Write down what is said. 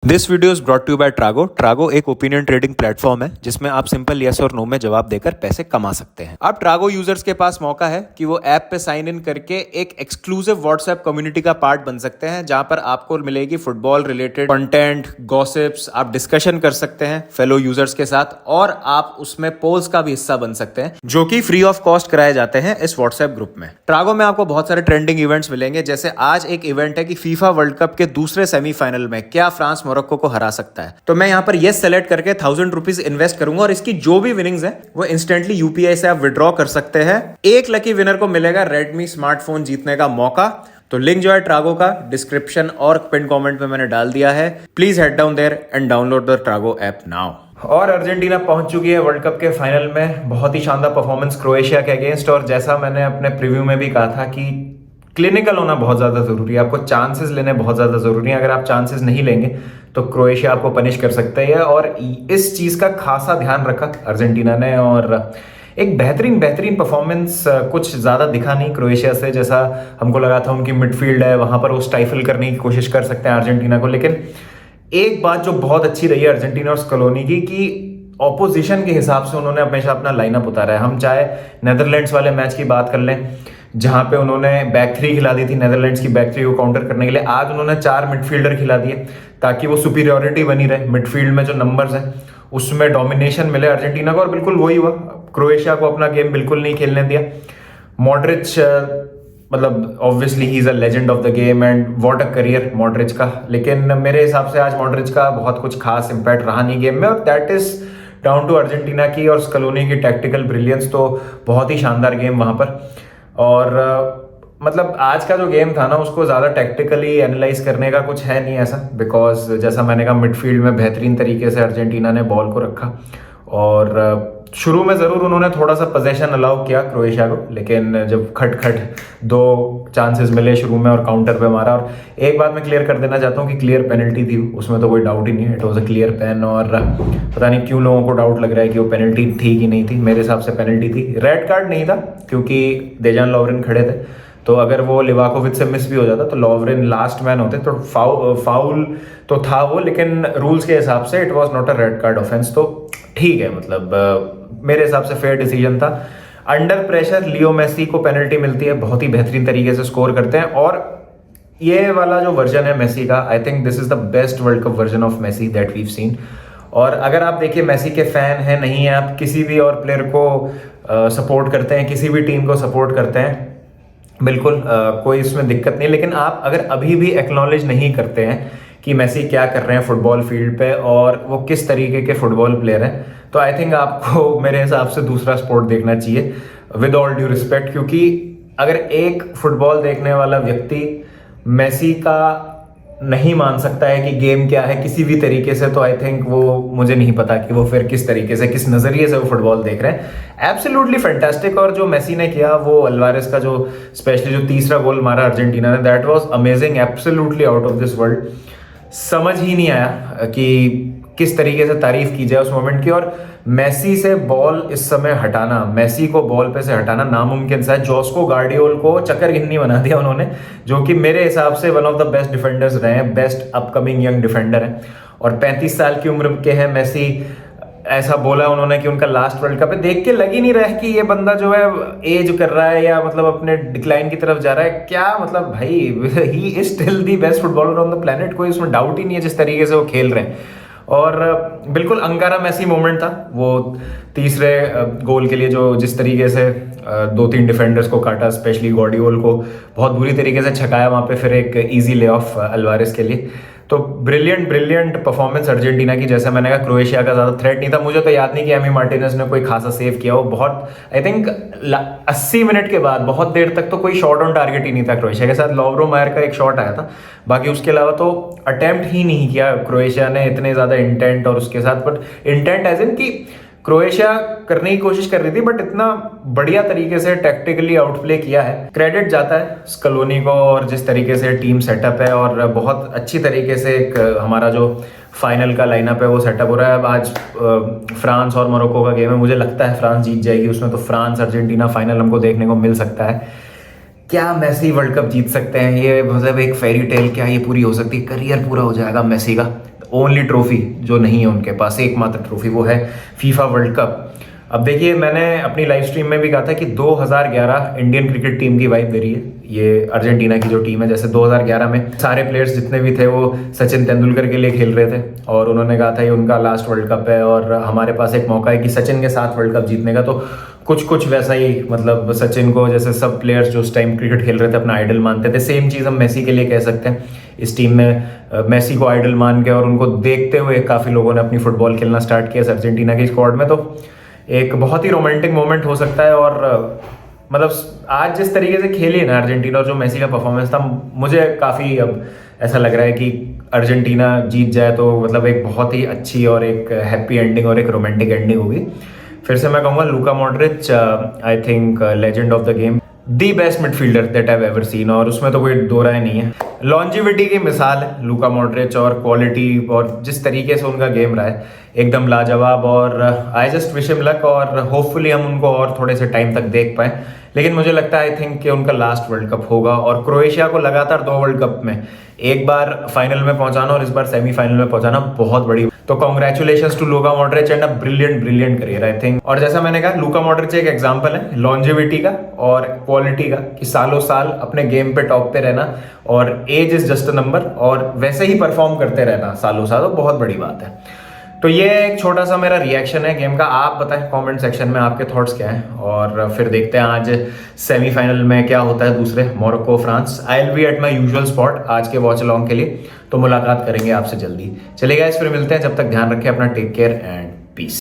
This video is brought to you by Trago. Trago एक opinion trading platform है जिसमें आप सिंपल यस और नो में जवाब देकर पैसे कमा सकते हैं। अब ट्रागो यूजर्स के पास मौका है कि वो ऐप पे साइन इन करके एक एक्सक्लूसिव व्हाट्सएप कम्युनिटी का पार्ट बन सकते हैं, जहां पर आपको मिलेगी फुटबॉल रिलेटेड कंटेंट, गॉसिप्स। आप डिस्कशन कर सकते हैं फेलो यूजर्स के साथ और आप उसमें पोल्स का भी हिस्सा बन सकते हैं, जो कि फ्री ऑफ कॉस्ट कराए जाते हैं इस व्हाट्सएप ग्रुप में। ट्रागो में आपको बहुत सारे ट्रेंडिंग इवेंट्स मिलेंगे, जैसे आज एक इवेंट है कि फीफा वर्ल्ड कप के दूसरे सेमीफाइनल में क्या फ्रांस मोरक्को को हरा सकता है। तो मैं यहां पर येस सेलेक्ट करके 1000 रुपीज इन्वेस्ट करूंगा और इसकी जो भी विनिंग्स है वो इंस्टेंटली यूपीआई से आप विड्रॉ कर सकते हैं। एक लकी विनर को मिलेगा रेडमी स्मार्टफोन जीतने का मौका। तो लिंक जो है ट्रागो का डिस्क्रिप्शन और पिन कमेंट में मैंने डाल दिया है। Please head down there and download the Trago app now. और अर्जेंटीना पहुंच चुकी है वर्ल्ड कप के फाइनल में। बहुत ही शानदार परफॉर्मेंस क्रोएशिया के अगेंस्ट, और जैसा मैंने अपने प्रीव्यू में भी कहा था कि क्लिनिकल होना बहुत ज़्यादा ज़रूरी है, आपको चांसेस लेने बहुत ज़्यादा ज़रूरी है। अगर आप चांसेस नहीं लेंगे तो क्रोएशिया आपको पनिश कर सकता है, और इस चीज़ का खासा ध्यान रखा अर्जेंटीना ने। और एक बेहतरीन परफॉर्मेंस कुछ ज़्यादा दिखा नहीं क्रोएशिया से, जैसा हमको लगा था। उनकी मिडफील्ड है, वहाँ पर वो स्टाइफल करने की कोशिश कर सकते हैं अर्जेंटीना को। लेकिन एक बात जो बहुत अच्छी रही है अर्जेंटीना और स्कलोनी की, कि ऑपोजिशन के हिसाब से उन्होंने हमेशा अपना लाइनअप उतारा है। हम चाहे नेदरलैंड्स वाले मैच की बात कर लें, जहां पे उन्होंने बैक थ्री खिला दी थी नेदरलैंड्स की बैक थ्री को काउंटर करने के लिए। आज उन्होंने 4 मिडफील्डर खिला दिए ताकि वो सुपीरियोरिटी बनी रहे। मिडफील्ड में जो नंबर्स हैं उसमें डोमिनेशन मिले अर्जेंटीना को, और बिल्कुल वही हुआ। क्रोएशिया को अपना गेम बिल्कुल नहीं खेलने दिया। मॉड्रिच मतलब obviously he is a legend of the game and what a career Modric का। लेकिन मेरे हिसाब से आज मॉड्रिच का बहुत कुछ खास इंपैक्ट रहा नहीं गेम में, और that is down to Argentina की और स्कलोनी की टैक्टिकल ब्रिलियंस। तो बहुत ही शानदार गेम वहां पर। और मतलब आज का जो गेम था ना, उसको ज़्यादा टैक्टिकली एनालाइज करने का कुछ है नहीं ऐसा, बिकॉज जैसा मैंने कहा मिडफील्ड में बेहतरीन तरीके से अर्जेंटीना ने बॉल को रखा। और शुरू में ज़रूर उन्होंने थोड़ा सा पोजेशन अलाउ किया क्रोएशिया को, लेकिन जब खट 2 चांसेस मिले शुरू में और काउंटर पे मारा। और एक बात मैं क्लियर कर देना चाहता हूँ कि क्लियर पेनल्टी थी, उसमें तो कोई डाउट ही नहीं है। It was a clear pen, और पता नहीं क्यों लोगों को डाउट लग रहा है कि वो पेनल्टी थी कि नहीं थी। मेरे हिसाब से पेनल्टी थी। रेड कार्ड नहीं था क्योंकि देजान लॉवरेन खड़े थे, तो अगर वो लिवाकोविच से मिस भी हो जाता तो लॉवरेन लास्ट मैन होते, तो फाउल तो था वो। लेकिन रूल्स के हिसाब से it was not a red card offence, तो ठीक है। मतलब मेरे हिसाब से फेयर डिसीजन था। अंडर प्रेशर लियो मेसी को पेनल्टी मिलती है, बहुत ही बेहतरीन तरीके से स्कोर करते हैं। और ये वाला जो वर्जन है मेसी का, I think this is the best world cup version of Messi that we've seen. और अगर आप देखिए मेसी के फैन हैं नहीं हैं, आप किसी भी और प्लेयर को सपोर्ट करते हैं, किसी भी टीम को सपोर्ट करते हैं, बिल्कुल कोई इसमें दिक्कत नहीं। लेकिन आप अगर अभी भी एक्नॉलेज नहीं करते हैं कि मेसी क्या कर रहे हैं फुटबॉल फील्ड पे और वो किस तरीके के फुटबॉल प्लेयर हैं, तो आई थिंक आपको मेरे हिसाब से दूसरा स्पोर्ट देखना चाहिए, विद ऑल ड्यू रिस्पेक्ट। क्योंकि अगर एक फुटबॉल देखने वाला व्यक्ति मेसी का नहीं मान सकता है कि गेम क्या है किसी भी तरीके से, तो आई थिंक वो, मुझे नहीं पता कि वो फिर किस तरीके से, किस नज़रिए से वो फुटबॉल देख रहे हैं। Absolutely fantastic. और जो मेसी ने किया, वो अल्वारेस का जो स्पेशली जो तीसरा गोल मारा अर्जेंटीना ने, that was amazing, absolutely out of this world. समझ ही नहीं आया कि किस तरीके से तारीफ की जाए उस मोमेंट की। और मेसी से बॉल इस समय हटाना, मेसी को बॉल पे से हटाना नामुमकिन सा है। जोस्को गार्डियोल को चक्कर गिन्नी बना दिया उन्होंने, जो कि मेरे हिसाब से one of the best defenders रहे हैं, बेस्ट अपकमिंग यंग डिफेंडर हैं। और 35 साल की उम्र के हैं मेसी। ऐसा बोला उन्होंने कि उनका लास्ट वर्ल्ड कप है। देख के लग ही नहीं रहा है कि ये बंदा जो है एज कर रहा है या मतलब अपने डिक्लाइन की तरफ जा रहा है। क्या मतलब भाई, he is still the best footballer on the planet, कोई उसमें डाउट ही नहीं है जिस तरीके से वो खेल रहे हैं। और बिल्कुल अंगारा मेसी मोमेंट था वो तीसरे गोल के लिए, जो जिस तरीके से 2-3 डिफेंडर्स को काटा, स्पेशली गार्डियोल को बहुत बुरी तरीके से छकाया वहाँ पे, फिर एक इजी ले ऑफ अल्वारेस के लिए। तो ब्रिलियंट परफॉर्मेंस अर्जेंटीना की। जैसे मैंने कहा क्रोएशिया का ज़्यादा थ्रेट नहीं था। मुझे तो याद नहीं कि एमी मार्टिनेज ने कोई खासा सेव किया हो। बहुत आई थिंक 80 मिनट के बाद बहुत देर तक तो कोई शॉट ऑन टारगेट ही नहीं था क्रोएशिया के साथ। लॉवरो मायर का एक शॉट आया था, बाकी उसके अलावा तो अटेम्प्ट ही नहीं किया क्रोएशिया ने इतने ज़्यादा इंटेंट। और उसके साथ बट इंटेंट एज इन कि क्रोएशिया करने की कोशिश कर रही थी, बट इतना बढ़िया तरीके से टैक्टिकली आउटप्ले किया है। क्रेडिट जाता है स्कलोनी को, और जिस तरीके से टीम सेटअप है, और बहुत अच्छी तरीके से एक हमारा जो फाइनल का लाइनअप है वो सेटअप हो रहा है। अब आज फ्रांस और मोरक्को का गेम है, मुझे लगता है फ्रांस जीत जाएगी उसमें। तो फ्रांस अर्जेंटीना फाइनल हमको देखने को मिल सकता है। क्या मेसी वर्ल्ड कप जीत सकते हैं? ये मतलब एक फेरी टेल क्या ये पूरी हो सकती है? करियर पूरा हो जाएगा मेसी का। ओनली ट्रॉफी जो नहीं है उनके पास, एकमात्र ट्रॉफी, वो है फीफा वर्ल्ड कप। अब देखिए, मैंने अपनी लाइव स्ट्रीम में भी कहा था कि 2011 इंडियन क्रिकेट टीम की वाइब दे रही है ये अर्जेंटीना की जो टीम है। जैसे 2011 में सारे प्लेयर्स जितने भी थे वो सचिन तेंदुलकर के लिए खेल रहे थे और उन्होंने कहा था ये उनका लास्ट वर्ल्ड कप है और हमारे पास एक मौका है कि सचिन के साथ वर्ल्ड कप जीतने का। तो कुछ कुछ वैसा ही, मतलब सचिन को जैसे सब प्लेयर्स जो उस टाइम क्रिकेट खेल रहे थे अपना आइडल मानते थे, सेम चीज़ हम मेसी के लिए कह सकते हैं। इस टीम में मेसी को आइडल मान के और उनको देखते हुए काफ़ी लोगों ने अपनी फुटबॉल खेलना स्टार्ट किया अर्जेंटीना की स्क्वाड में। तो एक बहुत ही रोमांटिक मोमेंट हो सकता है। और मतलब आज जिस तरीके से खेली ना अर्जेंटीना और जो मेसी का परफॉर्मेंस था, मुझे काफ़ी अब ऐसा लग रहा है कि अर्जेंटीना जीत जाए तो मतलब एक बहुत ही अच्छी और एक हैप्पी एंडिंग और एक रोमांटिक एंडिंग होगी। फिर से मैं कहूँगा Luka Modric, I think legend of the game, the best midfielder that I have ever seen, और उसमें तो कोई दो राय नहीं है। लॉन्जिविटी की मिसाल है लूका मॉड्रिच, और क्वालिटी और जिस तरीके से उनका गेम रहा है एकदम लाजवाब। और I just wish him luck, और होपफुली हम उनको और थोड़े से टाइम तक देख पाए। लेकिन मुझे लगता है आई थिंक कि उनका लास्ट वर्ल्ड कप होगा। और क्रोएशिया को लगातार 2 वर्ल्ड कप में, एक बार फाइनल में पहुंचाना और इस बार सेमीफाइनल में पहुंचाना बहुत बड़ी। तो congratulations to Luka Modric and a brilliant career I think. और जैसा मैंने कहा, लूका मॉड्रिच एक एग्जांपल है लॉन्जिविटी का और क्वालिटी का, कि सालों साल अपने गेम पे टॉप पे रहना, और age is just a number, और वैसे ही परफॉर्म करते रहना सालों साल, तो बहुत बड़ी बात है। तो ये एक छोटा सा मेरा रिएक्शन है गेम का। आप बताएं कमेंट सेक्शन में आपके थॉट्स क्या हैं, और फिर देखते हैं आज सेमीफाइनल में क्या होता है दूसरे, Morocco France. I will be at my usual spot आज के वॉच अलॉन्ग के लिए, तो मुलाकात करेंगे आपसे जल्दी। चलिए गाइस, फिर मिलते हैं, जब तक ध्यान रखें अपना, टेक केयर एंड